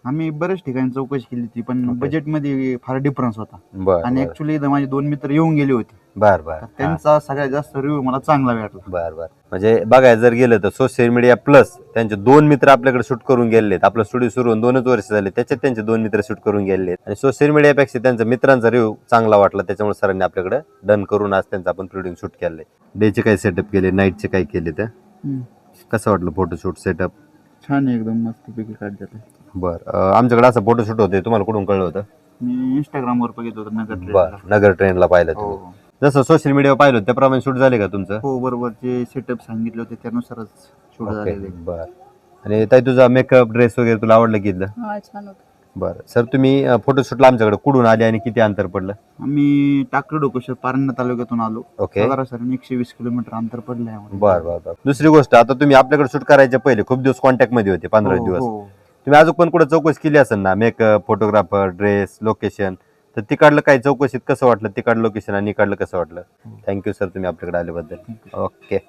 आम्ही बऱ्याच ठिकाणी चौकशी केली होती, पण Okay. बजेटमध्ये फार डिफरन्स होता. बर आणि बर ऍक्च्युली माझे 2 मित्र येऊन गेले होते, बर बर तर त्यांचा सगळ्यात जास्त रिव्ह्यू मला चांगला भेटला. बर बर म्हणजे बघायला जर गेलं तर सोशल मीडिया प्लस त्यांचे 2 मित्र आपल्याकडे शूट करून गेलेत. आपला स्टुडिओ सुरू होऊन 2च वर्ष झाले, त्याच्यात त्यांचे 2 मित्र शूट करून गेलेत आणि सोशल मीडियापेक्षा त्यांच्या मित्रांचा रिव्ह्यू चांगला वाटला, त्याच्यामुळे सरांनी आपल्याकडे डन करून आज त्यांचं आपण प्रोड्यूस शूट केलंय. डेचे काय सेटअप केले, नाईटचे काय केले, तर हम्म. कसं वाटलं फोटोशूट सेटअप? छान आहे, एकदम मस्तपैकी काढतात. बरं आमच्याकडे असं फोटोशूट होते, तुम्हाला कुठून कळलं होतं? मी इंस्टाग्रामवर बघितलं होतं नगर बर ट्रेनला. नगर ट्रेनला पाहिलं तुम्ही? हो जसं सोशल मीडियावर पाहिलं होतं, त्याप्रमाणे शूट झाले का तुमचं? हो, बरोबर. जे सेटअप सांगितले होते त्यानुसारच शूट ओके झालेले. बर. आणि ताई तुझा मेकअप ड्रेस वगैरे तुला आवडलं की? हा छान होतं. बरं सर, तुम्ही फोटोशूटला आमच्याकडे कुठून आले आणि किती अंतर पडलं? आम्ही टाकळी डोकेश्वर पारंडा तालुक्यातून आलो. ओके. साधारण 120 किलोमीटर अंतर पडलं आहे. बर बर बर. दुसरी गोष्ट, आता तुम्ही आपल्याकडे शूट करायच्या पहिले खूप दिवस कॉन्टॅक्ट मध्ये होते, 15 हो, दिवस. हो. तुम्ही अजून पण कुठे चौकशी केली असेल ना, मेकअप, फोटोग्राफर, ड्रेस, लोकेशन, तर तिकडलं काही चौकशीत कसं वाटलं? तिकडलं लोकेशन आणि इकडलं कसं वाटलं? थँक्यू सर, तुम्ही आपल्याकडे आल्याबद्दल. ओके.